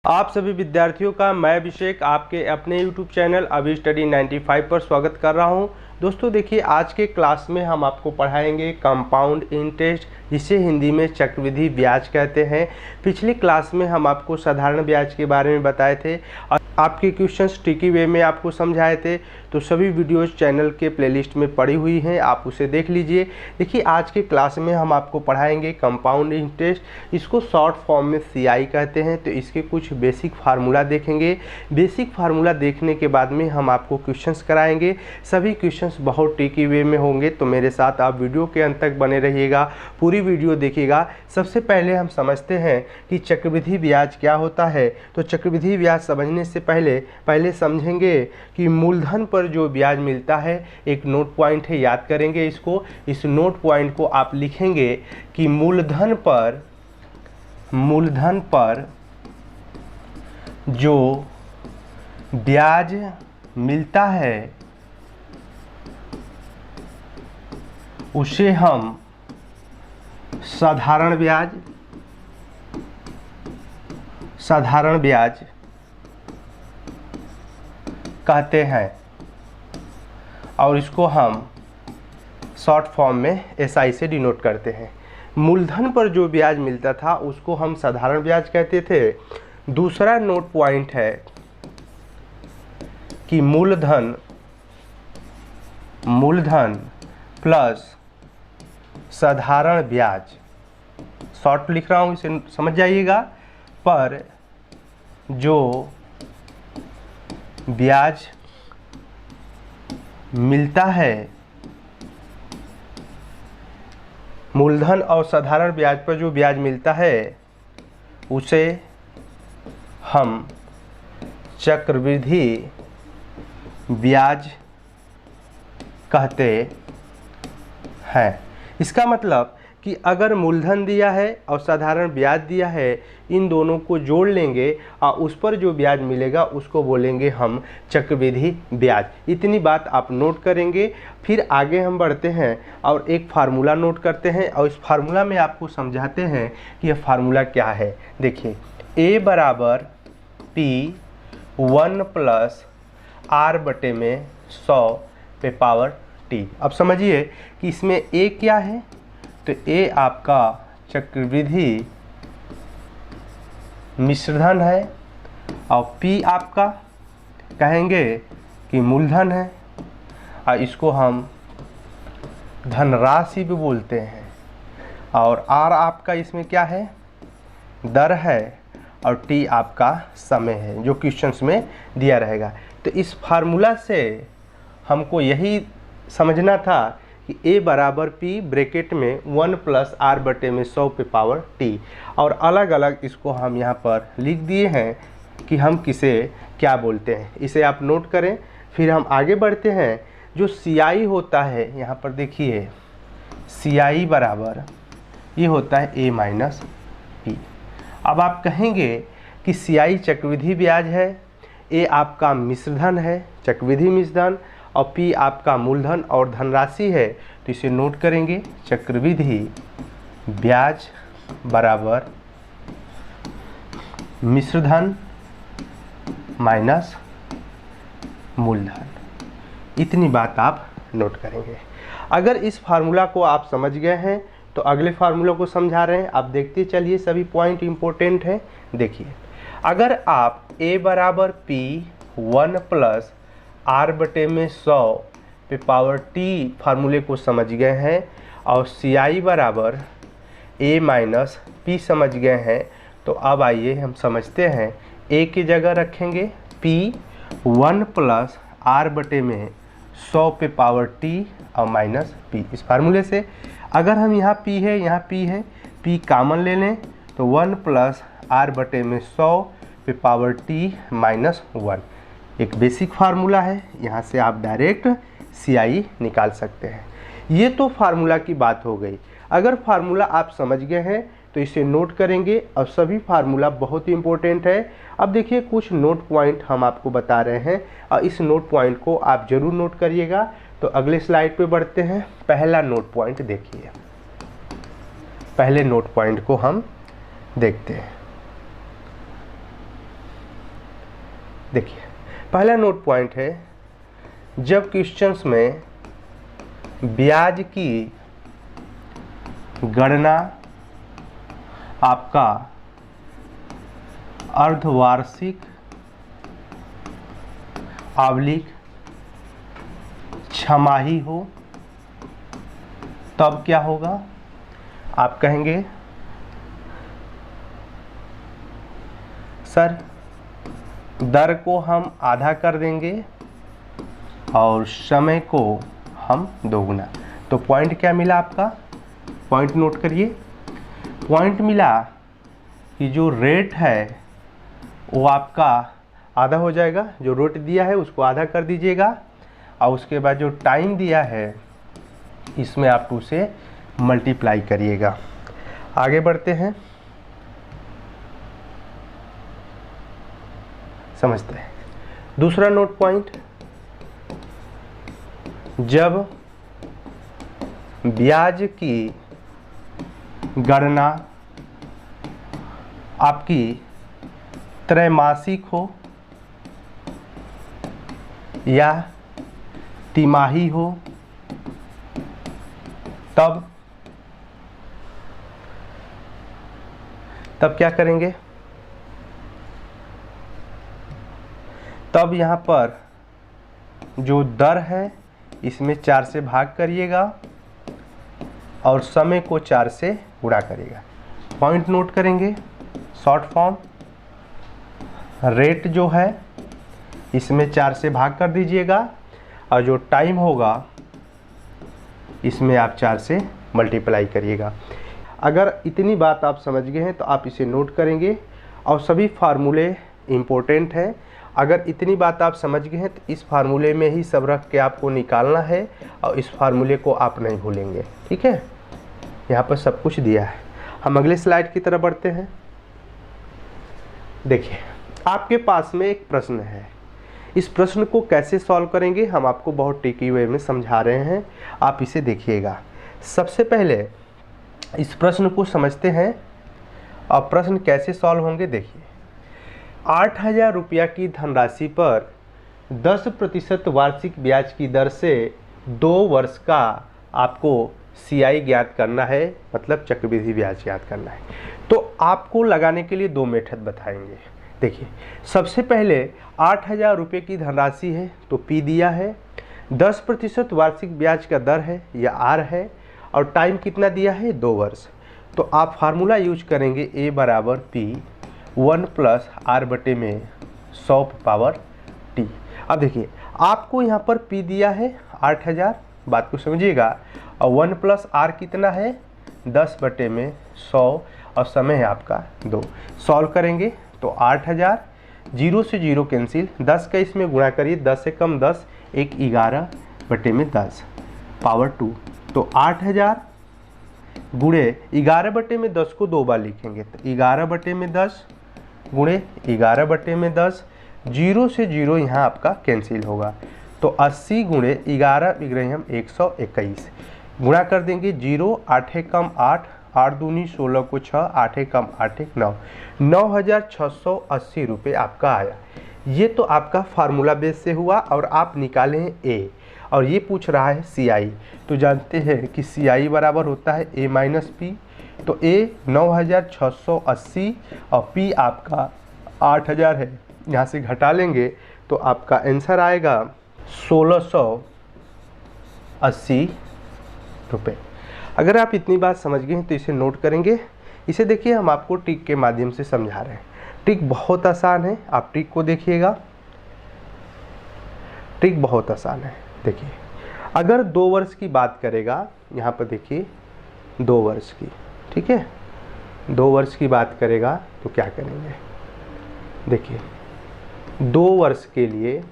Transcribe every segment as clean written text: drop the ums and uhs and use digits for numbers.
आप सभी विद्यार्थियों का मैं अभिषेक आपके अपने YouTube चैनल अभी स्टडी 95 पर स्वागत कर रहा हूं। दोस्तों देखिए, आज के क्लास में हम आपको पढ़ाएंगे कंपाउंड इंटरेस्ट, जिसे हिंदी में चक्रवृद्धि ब्याज कहते हैं। पिछली क्लास में हम आपको साधारण ब्याज के बारे में बताए थे और आपके क्वेश्चंस ट्रिकी वे में आपको समझाए थे। तो सभी वीडियोस चैनल के प्लेलिस्ट में पड़ी हुई हैं, आप उसे देख लीजिए। देखिए, आज के क्लास में हम आपको पढ़ाएंगे कंपाउंड इंटरेस्ट, इसको शॉर्ट फॉर्म में CI कहते हैं। तो इसके कुछ बेसिक फार्मूला देखेंगे। बेसिक फार्मूला देखने के बाद में हम आपको क्वेश्चंस कराएंगे। सभी क्वेश्चंस बहुत ट्रिकी वे में होंगे, तो मेरे साथ आप वीडियो के अंत तक बने रहिएगा, पूरी वीडियो देखिएगा। सबसे पहले हम समझते हैं कि चक्रवृद्धि ब्याज क्या होता है। तो चक्रवृद्धि ब्याज समझने से पहले समझेंगे कि मूलधन पर जो ब्याज मिलता है, एक नोट पॉइंट है, याद करेंगे इसको। इस नोट पॉइंट को आप लिखेंगे कि मूलधन पर जो ब्याज मिलता है उसे हम साधारण ब्याज कहते हैं, और इसको हम शॉर्ट फॉर्म में SI से डिनोट करते हैं। मूलधन पर जो ब्याज मिलता था उसको हम साधारण ब्याज कहते थे। दूसरा नोट पॉइंट है कि मूलधन प्लस साधारण ब्याज, शॉर्ट लिख रहा हूँ, इसे समझ जाइएगा, पर जो ब्याज मिलता है, मूलधन और साधारण ब्याज पर जो ब्याज मिलता है उसे हम चक्रवृद्धि ब्याज कहते हैं। इसका मतलब कि अगर मूलधन दिया है और साधारण ब्याज दिया है, इन दोनों को जोड़ लेंगे और उस पर जो ब्याज मिलेगा उसको बोलेंगे हम चक्रवृद्धि ब्याज। इतनी बात आप नोट करेंगे। फिर आगे हम बढ़ते हैं और एक फार्मूला नोट करते हैं, और इस फार्मूला में आपको समझाते हैं कि यह फार्मूला क्या है। देखिए, A बराबर P 1 प्लस R बटे में 100 पे पावर T। अब समझिए कि इसमें A क्या है। तो A आपका चक्रवृद्धि मिश्रधन है और P आपका कहेंगे कि मूलधन है, और इसको हम धनराशि भी बोलते हैं। और R आपका इसमें क्या है, दर है, और T आपका समय है, जो क्वेश्चंस में दिया रहेगा। तो इस फार्मूला से हमको यही समझना था कि A बराबर P ब्रैकेट में 1 प्लस R बटे में 100 पे पावर T, और अलग अलग इसको हम यहाँ पर लिख दिए हैं कि हम किसे क्या बोलते हैं। इसे आप नोट करें। फिर हम आगे बढ़ते हैं। जो CI होता है, यहाँ पर देखिए, CI बराबर ये होता है A माइनस P। अब आप कहेंगे कि CI चक्रवृद्धि ब्याज है, A आपका मिश्रधन है, चक्रवृद्धि मिश्रधन, और P आपका मूलधन और धनराशि है। तो इसे नोट करेंगे, चक्रवृद्धि ब्याज बराबर मिश्रधन माइनस मूलधन। इतनी बात आप नोट करेंगे। अगर इस फार्मूला को आप समझ गए हैं तो अगले फार्मूला को समझा रहे हैं, आप देखते चलिए, सभी पॉइंट इंपॉर्टेंट है। देखिए, अगर आप A बराबर P 1 प्लस R बटे में 100 पे पावर T फार्मूले को समझ गए हैं, और CI बराबर A माइनस P समझ गए हैं, तो अब आइए हम समझते हैं। A की जगह रखेंगे P 1 प्लस R बटे में 100 पे पावर T और माइनस P। इस फार्मूले से अगर हम यहाँ P है, यहाँ P है, P कामन ले लें तो 1 प्लस R बटे में 100 पे पावर T माइनस 1। एक बेसिक फार्मूला है, यहाँ से आप डायरेक्ट CI निकाल सकते हैं। ये तो फार्मूला की बात हो गई। अगर फार्मूला आप समझ गए हैं तो इसे नोट करेंगे, और सभी फार्मूला बहुत ही इंपॉर्टेंट है। अब देखिए, कुछ नोट पॉइंट हम आपको बता रहे हैं, और इस नोट पॉइंट को आप ज़रूर नोट करिएगा। तो अगले स्लाइड पे बढ़ते हैं। पहला नोट पॉइंट देखिए, पहले नोट पॉइंट को हम देखते हैं। देखिए पहला नोट पॉइंट है, जब क्वेश्चंस में ब्याज की गणना आपका अर्धवार्षिक / छमाही हो, तब क्या होगा? आप कहेंगे सर दर को हम आधा कर देंगे और समय को हम दोगुना। तो पॉइंट क्या मिला आपका? पॉइंट नोट करिए। पॉइंट मिला कि जो रेट है वो आपका आधा हो जाएगा, जो रेट दिया है उसको आधा कर दीजिएगा, और उसके बाद जो टाइम दिया है इसमें आप 2 से मल्टीप्लाई करिएगा। आगे बढ़ते हैं, समझते हैं। दूसरा नोट पॉइंट, जब ब्याज की गणना आपकी त्रैमासिक हो या तिमाही हो, तब क्या करेंगे? तब यहाँ पर जो दर है इसमें 4 से भाग करिएगा और समय को 4 से गुणा करिएगा। पॉइंट नोट करेंगे। शॉर्ट फॉर्म, रेट जो है इसमें 4 से भाग कर दीजिएगा और जो टाइम होगा इसमें आप 4 से मल्टीप्लाई करिएगा। अगर इतनी बात आप समझ गए हैं तो आप इसे नोट करेंगे, और सभी फार्मूले इम्पोर्टेंट हैं। अगर इतनी बात आप समझ गए हैं तो इस फार्मूले में ही सब रख के आपको निकालना है और इस फार्मूले को आप नहीं भूलेंगे, ठीक है? यहाँ पर सब कुछ दिया है। हम अगले स्लाइड की तरफ बढ़ते हैं। देखिए आपके पास में एक प्रश्न है, इस प्रश्न को कैसे सॉल्व करेंगे हम आपको बहुत ट्रिकी वे में समझा रहे हैं, आप इसे देखिएगा। सबसे पहले इस प्रश्न को समझते हैं और प्रश्न कैसे सॉल्व होंगे। देखिए 8,000 रुपया की धनराशि पर 10% वार्षिक ब्याज की दर से 2 वर्ष का आपको CI ज्ञात करना है, मतलब चक्रवृद्धि ब्याज ज्ञात करना है। तो आपको लगाने के लिए 2 मेथड बताएंगे। देखिए सबसे पहले 8,000 रुपये की धनराशि है तो P दिया है, 10% वार्षिक ब्याज का दर है या R है, और टाइम कितना दिया है? 2 वर्ष। तो आप फार्मूला यूज करेंगे A बराबर P 1 + R बटे में 100 पावर T। अब देखिए आपको यहाँ पर P दिया है 8,000, बात को समझिएगा, और 1 + R कितना है? 10 बटे में 100, और समय है आपका 2। सॉल्व करेंगे तो 8,000, 0 से 0 कैंसिल, 10 का इसमें गुणा करिए, 10 से कम 10, 1 11 बटे में 10 पावर 2। तो 8,000 गुणे 11 बटे में 10 को 2 बार लिखेंगे, तो 11 बटे में 10 गुणे 11 बटे में 10, 0 से 0 यहाँ आपका कैंसिल होगा, तो 80 गुणे 11 बिगड़े हम 121, गुणा कर देंगे 0, 8 कम 8, 8 दूनी 16 को 6, 8 कम 8 9, 9,680 रुपये आपका आया। ये तो आपका फार्मूला बेस से हुआ, और आप निकाले हैं A, और ये पूछ रहा है CI। तो जानते हैं कि CI बराबर होता है A - P। तो A 9,680 और P आपका 8,000 है, यहाँ से घटा लेंगे तो आपका आंसर आएगा 1,680 रुपये। अगर आप इतनी बात समझ गए हैं तो इसे नोट करेंगे। इसे देखिए हम आपको ट्रिक के माध्यम से समझा रहे हैं। ट्रिक बहुत आसान है, आप ट्रिक को देखिएगा। ट्रिक बहुत आसान है। देखिए अगर 2 वर्ष की बात करेगा, यहाँ पर देखिए 2 वर्ष की, ठीक है, 2 वर्ष की बात करेगा तो क्या करेंगे? देखिए 2 वर्ष के लिए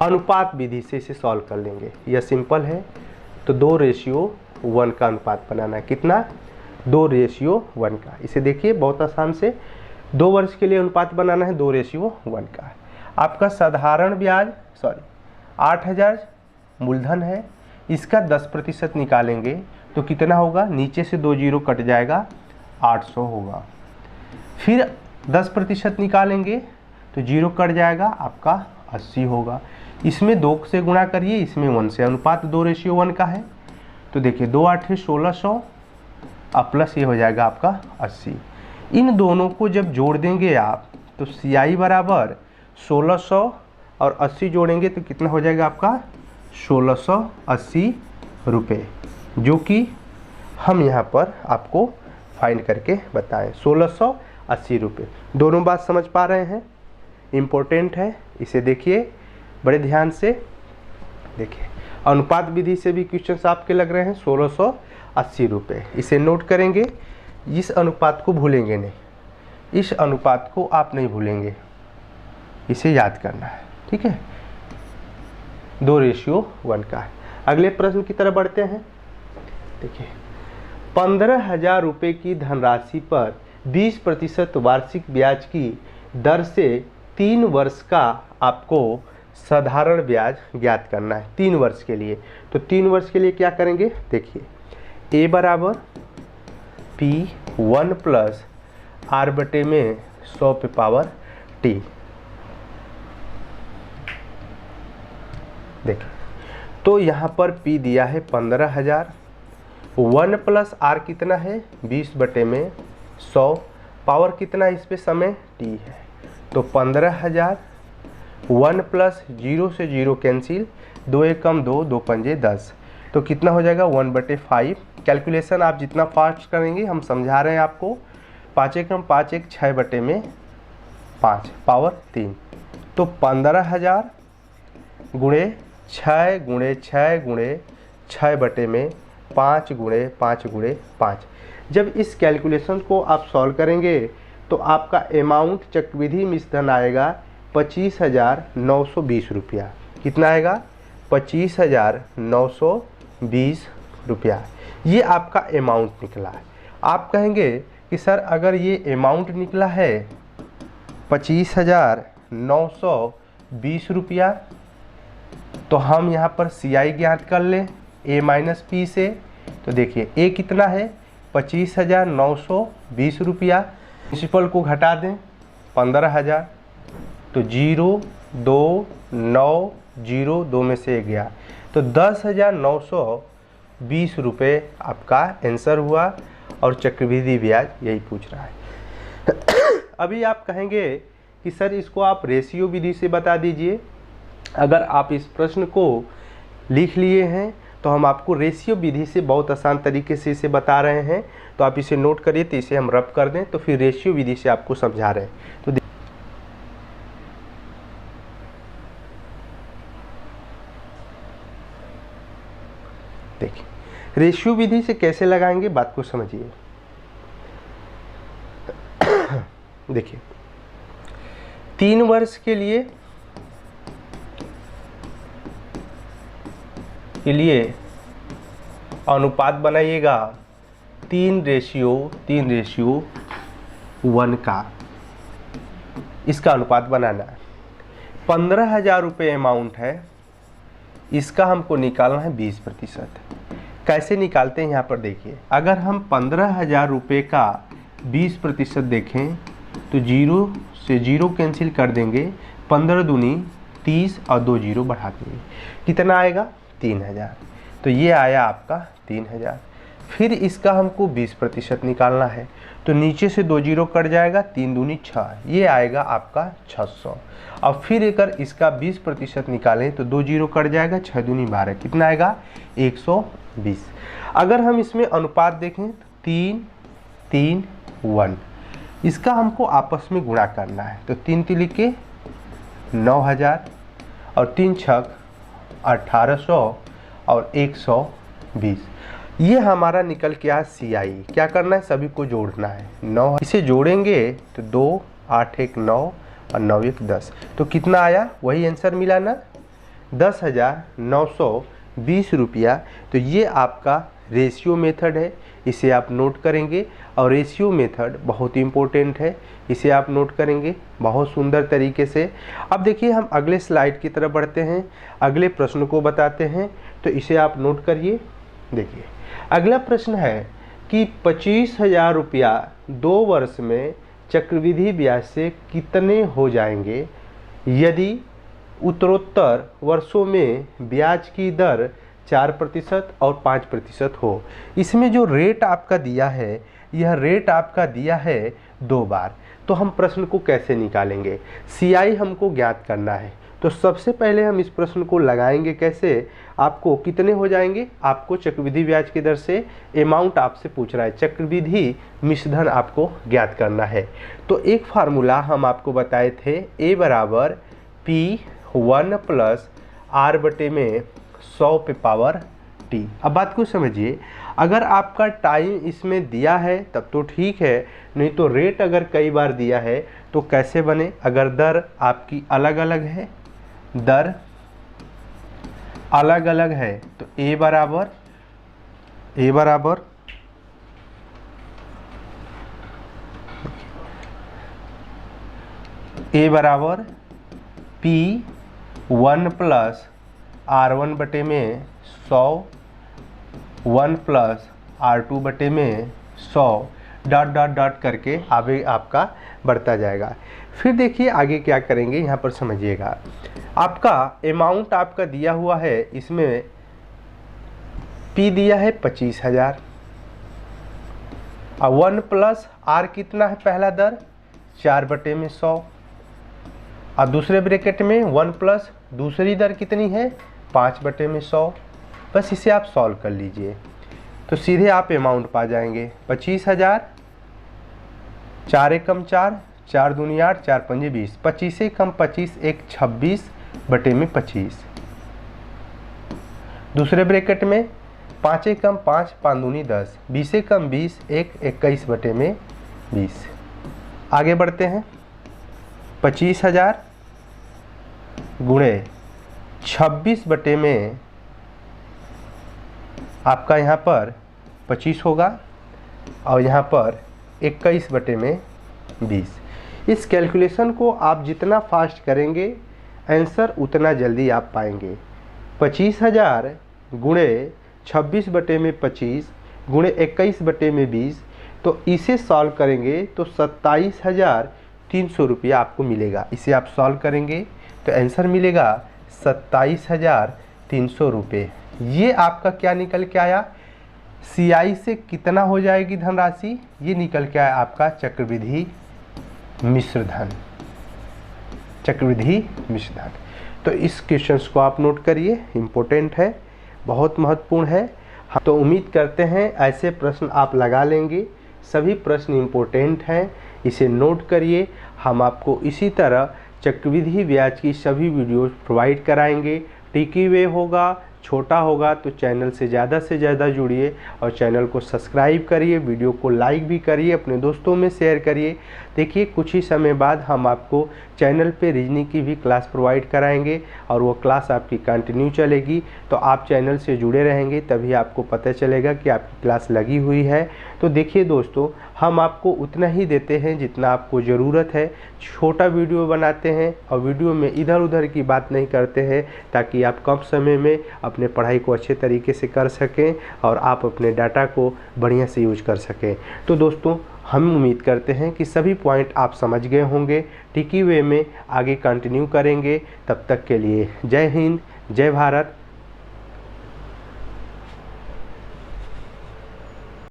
अनुपात विधि से इसे सॉल्व कर लेंगे। यह सिंपल है, तो 2:1 का अनुपात बनाना है। कितना? 2:1 का। इसे देखिए बहुत आसान से 2 वर्ष के लिए अनुपात बनाना है 2:1 का। आपका साधारण ब्याज 8,000 मूलधन है, इसका 10% निकालेंगे तो कितना होगा? नीचे से 2 जीरो कट जाएगा, 800 होगा। फिर 10% निकालेंगे तो 0 कट जाएगा, आपका 80 होगा। इसमें 2 से गुणा करिए, इसमें 1 से, अनुपात 2:1 का है। तो देखिए 2 8 1600 और प्लस ये हो जाएगा आपका 80। इन दोनों को जब जोड़ देंगे आप तो CI बराबर 1600 और 80 जोड़ेंगे तो कितना हो जाएगा आपका 1680 रुपये, जो कि हम यहाँ पर आपको फाइंड करके बताएं 1680 रुपये। दोनों बात समझ पा रहे हैं? इम्पोर्टेंट है, इसे देखिए बड़े ध्यान से। देखिए अनुपात विधि से भी क्वेश्चंस आपके लग रहे हैं 1680 रुपये। इसे नोट करेंगे, इस अनुपात को भूलेंगे नहीं, इस अनुपात को आप नहीं भूलेंगे, इसे याद करना है, ठीक है। 2:1 का है। अगले प्रश्न की तरफ बढ़ते हैं। देखिए 15,000 रुपये की धनराशि पर 20% वार्षिक ब्याज की दर से 3 वर्ष का आपको साधारण ब्याज ज्ञात करना है 3 वर्ष के लिए। तो 3 वर्ष के लिए क्या करेंगे? देखिए A बराबर P1 प्लस R बटे में 100 पे पावर T। देखिए तो यहाँ पर P दिया है 15,000, 1 प्लस R कितना है 20 बटे में 100, पावर कितना है इस पे समय T है। तो 15,000, 1 प्लस 0 से 0 कैंसिल, 2 1 कम 2, 2 पंजे 10, तो कितना हो जाएगा 1/5। कैलकुलेशन आप जितना फास्ट करेंगे, हम समझा रहे हैं आपको। 5 1 कम 5 1 6 बटे में 5 पावर 3, तो 15,000 गुणे 6 गुणे 6 गुणे 6 बटे में 5 गुणे 5 गुणे 5। जब इस कैलकुलेशन को आप सॉल्व करेंगे तो आपका अमाउंट चक्रवृद्धि मिश्रण आएगा 25,920 रुपया। कितना आएगा? 25,920 रुपया। ये आपका अमाउंट निकला है। आप कहेंगे कि सर अगर ये अमाउंट निकला है 25,920 रुपया, तो हम यहाँ पर CI ज्ञात कर लें A माइनस P से। तो देखिए A कितना है 25,920 रुपया, प्रिंसिपल को घटा दें 15,000, तो 0 2 9 0 2 में से 1 गया, तो 10,920 रुपये आपका आंसर हुआ। और चक्रवृद्धि ब्याज यही पूछ रहा है। अभी आप कहेंगे कि सर इसको आप रेशियो विधि से बता दीजिए। अगर आप इस प्रश्न को लिख लिए हैं तो हम आपको रेशियो विधि से बहुत आसान तरीके से इसे बता रहे हैं, तो आप इसे नोट करिए। तो इसे हम रब कर दें तो फिर रेशियो विधि से आपको समझा रहे हैं। तो देखिए रेशियो विधि से कैसे लगाएंगे, बात को समझिए। देखिए 3 वर्ष के लिए अनुपात बनाइएगा 3:1 का, इसका अनुपात बनाना है। 15,000 रुपये अमाउंट है, इसका हमको निकालना है 20%। कैसे निकालते हैं यहाँ पर देखिए। अगर हम 15,000 रुपये का 20% देखें तो 0 से 0 कैंसिल कर देंगे, 15 दूनी 30 और 2 0 बढ़ा देंगे, कितना आएगा 3,000। तो ये आया आपका 3,000। फिर इसका हमको 20% निकालना है, तो नीचे से 2 0 कट जाएगा, 3 दूनी 6, ये आएगा आपका 600। और फिर अगर इसका 20% निकालें तो 2 0 कट जाएगा, 6 दूनी 12, कितना आएगा 120। अगर हम इसमें अनुपात देखें तो 3 3 1, इसका हमको आपस में गुणा करना है। तो 3 3 के 9,000 और 3 छक 1800 और 120, ये हमारा निकल के आया CI। क्या करना है, सभी को जोड़ना है 9, इसे जोड़ेंगे तो 2 8 1 9 और 9 1 10, तो कितना आया वही आंसर मिला ना 10,920 रुपया। तो ये आपका रेशियो मेथड है, इसे आप नोट करेंगे। और रेशियो मेथड बहुत इंपॉर्टेंट है, इसे आप नोट करेंगे बहुत सुंदर तरीके से। अब देखिए हम अगले स्लाइड की तरफ बढ़ते हैं, अगले प्रश्न को बताते हैं, तो इसे आप नोट करिए। देखिए अगला प्रश्न है कि 25,000 रुपया 2 वर्ष में चक्रवृद्धि ब्याज से कितने हो जाएंगे यदि उत्तरोत्तर वर्षों में ब्याज की दर 4% और 5% हो। इसमें जो रेट आपका दिया है, यह रेट आपका दिया है 2 बार। तो हम प्रश्न को कैसे निकालेंगे? CI हमको ज्ञात करना है। तो सबसे पहले हम इस प्रश्न को लगाएंगे कैसे? आपको कितने हो जाएंगे, आपको चक्रवृद्धि ब्याज की दर से अमाउंट आपसे पूछ रहा है, चक्रवृद्धि मिश्रधन आपको ज्ञात करना है। तो एक फार्मूला हम आपको बताए थे, A बराबर P1 प्लस R बटे में 100 पे पावर T। अब बात को समझिए, अगर आपका टाइम इसमें दिया है तब तो ठीक है, नहीं तो रेट अगर कई बार दिया है तो कैसे बने? अगर दर आपकी अलग अलग है, दर अलग अलग है तो A बराबर P1 प्लस R1 बटे में 100 1 प्लस R2 बटे में 100 डॉट डॉट डॉट करके आगे आपका बढ़ता जाएगा। फिर देखिए आगे क्या करेंगे, यहाँ पर समझिएगा। आपका अमाउंट आपका दिया हुआ है, इसमें P दिया है 25,000 और 1 प्लस R कितना है पहला दर 4 बटे में 100 और दूसरे ब्रैकेट में 1 प्लस दूसरी दर कितनी है 5 बटे में 100। बस इसे आप सॉल्व कर लीजिए तो सीधे आप अमाउंट पा जाएंगे 25,000, 4 एकम 4, 4 दूनी 8, 4 पंजे 20, 25 एकम 25, 1 26 बटे में 25। दूसरे ब्रैकेट में 5 एकम 5, 5 दूनी 10, 20 एकम 20, 1 21 बटे में 20। आगे बढ़ते हैं, 25,000 गुणे 26 बटे में आपका यहाँ पर 25 होगा और यहाँ पर 21 बटे में 20। इस कैलकुलेशन को आप जितना फास्ट करेंगे आंसर उतना जल्दी आप पाएंगे। 25,000 गुणे 26 बटे में 25 गुणे 21 बटे में 20, तो इसे सॉल्व करेंगे तो 27,300 रुपया आपको मिलेगा। इसे आप सॉल्व करेंगे तो आंसर मिलेगा 27,300 रुपये। ये आपका क्या निकल के आया? CI से कितना हो जाएगी धनराशि? ये निकल के आया आपका चक्रवृद्धि मिश्रधन, चक्रवृद्धि मिश्रधन। तो इस क्वेश्चंस को आप नोट करिए, इम्पोर्टेंट है, बहुत महत्वपूर्ण है। तो उम्मीद करते हैं ऐसे प्रश्न आप लगा लेंगे। सभी प्रश्न इम्पोर्टेंट हैं, इसे नोट करिए। हम आपको इसी तरह चक्रवृद्धि ब्याज की सभी वीडियोस प्रोवाइड कराएंगे। टिकी वे होगा, छोटा होगा तो चैनल से ज़्यादा जुड़िए और चैनल को सब्सक्राइब करिए, वीडियो को लाइक भी करिए, अपने दोस्तों में शेयर करिए। देखिए कुछ ही समय बाद हम आपको चैनल पे रीजनिंग की भी क्लास प्रोवाइड कराएंगे और वो क्लास आपकी कंटिन्यू चलेगी। तो आप चैनल से जुड़े रहेंगे तभी आपको पता चलेगा कि आपकी क्लास लगी हुई है। तो देखिए दोस्तों, हम आपको उतना ही देते हैं जितना आपको ज़रूरत है। छोटा वीडियो बनाते हैं और वीडियो में इधर उधर की बात नहीं करते हैं, ताकि आप कम समय में अपने पढ़ाई को अच्छे तरीके से कर सकें और आप अपने डाटा को बढ़िया से यूज कर सकें। तो दोस्तों, हम उम्मीद करते हैं कि सभी पॉइंट आप समझ गए होंगे। टिकी वे में आगे कंटिन्यू करेंगे। तब तक के लिए जय हिंद, जय भारत।